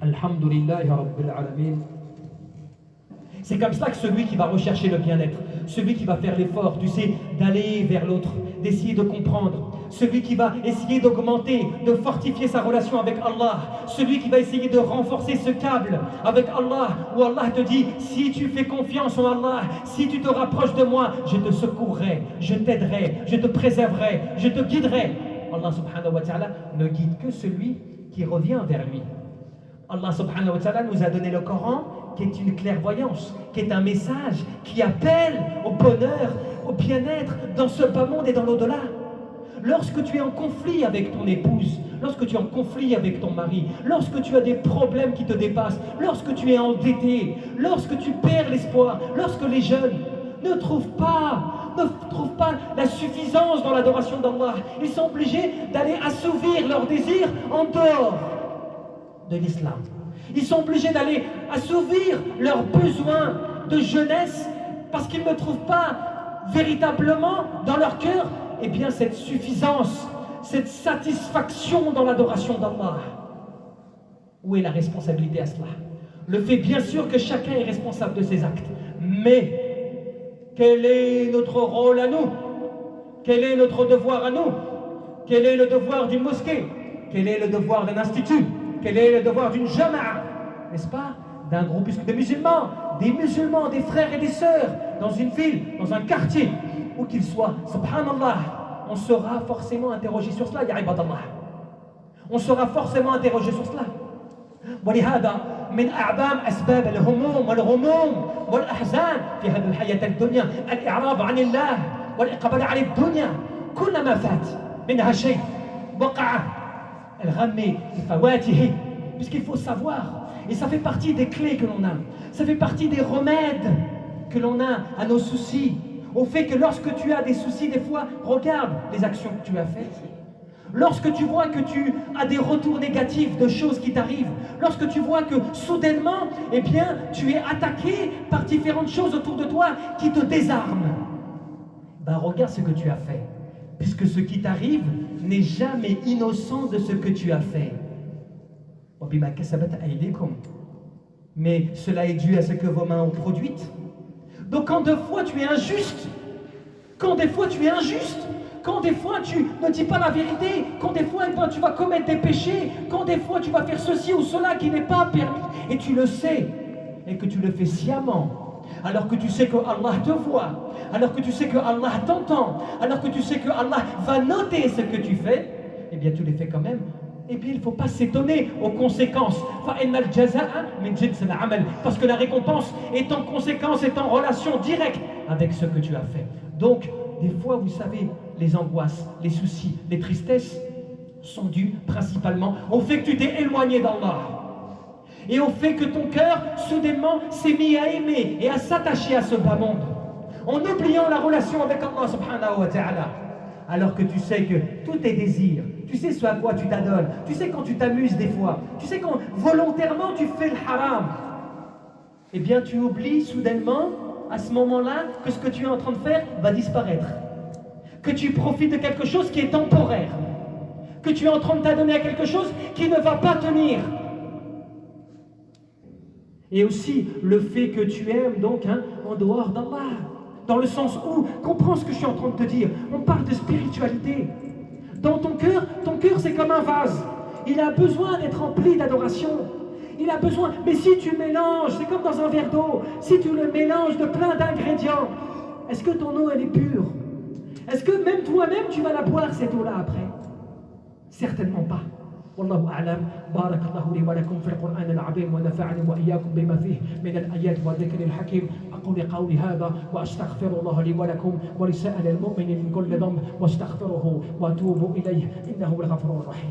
Alhamdulillahi Rabbil Alamin. C'est comme cela que celui qui va rechercher le bien-être, celui qui va faire l'effort, tu sais, d'aller vers l'autre, d'essayer de comprendre, celui qui va essayer d'augmenter, de fortifier sa relation avec Allah, celui qui va essayer de renforcer ce câble avec Allah, où Allah te dit, si tu fais confiance en Allah, si tu te rapproches de moi, je te secourrai, je t'aiderai, je te préserverai, je te guiderai. Allah subhanahu wa ta'ala ne guide que celui qui revient vers lui. Allah subhanahu wa ta'ala nous a donné le Coran qui est une clairvoyance, qui est un message qui appelle au bonheur, au bien-être dans ce bas monde et dans l'au-delà. Lorsque tu es en conflit avec ton épouse, lorsque tu es en conflit avec ton mari, lorsque tu as des problèmes qui te dépassent, lorsque tu es endetté, lorsque tu perds l'espoir, lorsque les jeunes ne trouvent pas la suffisance dans l'adoration d'Allah, ils sont obligés d'aller assouvir leurs désirs en dehors de l'islam. Ils sont obligés d'aller assouvir leurs besoins de jeunesse parce qu'ils ne trouvent pas véritablement dans leur cœur cette suffisance, cette satisfaction dans l'adoration d'Allah. Où est la responsabilité à cela? Le fait bien sûr que chacun est responsable de ses actes, mais quel est notre rôle à nous? Quel est notre devoir à nous? Quel est le devoir d'une mosquée? Quel est le devoir d'un institut? Quel est le devoir d'une jama'a, n'est-ce pas? D'un groupuscule de musulmans, des frères et des sœurs, dans une ville, dans un quartier, où qu'ils soient, subhanallah, on sera forcément interrogé sur cela, ya ibadallah. On sera forcément interrogé sur cela. ولهذا من أعظم أسباب الهموم والغموم والأحزان في هذه الحياة الدنيا الإعراض عن الله والإقبال على الدنيا كلما فات منها شيء وقع الغم بفواته. Puisqu'il faut savoir, et ça fait partie des clés que l'on a, ça fait partie des remèdes que l'on a à nos soucis, au fait que lorsque tu as des soucis, des fois, regarde les actions que tu as faites. Lorsque tu vois que tu as des retours négatifs de choses qui t'arrivent, lorsque tu vois que soudainement, tu es attaqué par différentes choses autour de toi qui te désarment, regarde ce que tu as fait, puisque ce qui t'arrive n'est jamais innocent de ce que tu as fait. Mais cela est dû à ce que vos mains ont produit. Donc quand des fois tu es injuste, quand des fois tu ne dis pas la vérité, quand des fois tu vas commettre des péchés, quand des fois tu vas faire ceci ou cela qui n'est pas permis, et tu le sais, et que tu le fais sciemment, alors que tu sais que Allah te voit, alors que tu sais que Allah t'entend, alors que tu sais que Allah va noter ce que tu fais, tu les fais quand même. Il ne faut pas s'étonner aux conséquences. Parce que la récompense est en conséquence, est en relation directe avec ce que tu as fait. Donc, des fois, vous savez, les angoisses, les soucis, les tristesses sont dues principalement au fait que tu t'es éloigné d'Allah. Et au fait que ton cœur, soudainement, s'est mis à aimer et à s'attacher à ce bas monde. En oubliant la relation avec Allah subhanahu wa ta'ala. Alors que tu sais que tous tes désirs, tu sais ce à quoi tu t'adonnes, tu sais quand tu t'amuses des fois, tu sais quand volontairement tu fais le haram, tu oublies soudainement, à ce moment-là, que ce que tu es en train de faire va disparaître. Que tu profites de quelque chose qui est temporaire. Que tu es en train de t'adonner à quelque chose qui ne va pas tenir. Et aussi le fait que tu aimes donc en dehors d'Allah. Dans le sens où, comprends ce que je suis en train de te dire, on parle de spiritualité. Dans ton cœur c'est comme un vase. Il a besoin d'être rempli d'adoration. Il a besoin, mais si tu mélanges, c'est comme dans un verre d'eau, si tu le mélanges de plein d'ingrédients, est-ce que ton eau elle est pure? Est-ce que même toi-même tu vas la boire cette eau-là après? Certainement pas. والله أعلم. بارك الله لي ولكم في القرآن العظيم ونفعني وإياكم بما فيه من الآيات والذكر الحكيم. أقول قولي هذا وأستغفر الله لي ولكم ولسائر المؤمنين من كل ذنب واستغفره وأتوب إليه إنه الغفور الرحيم.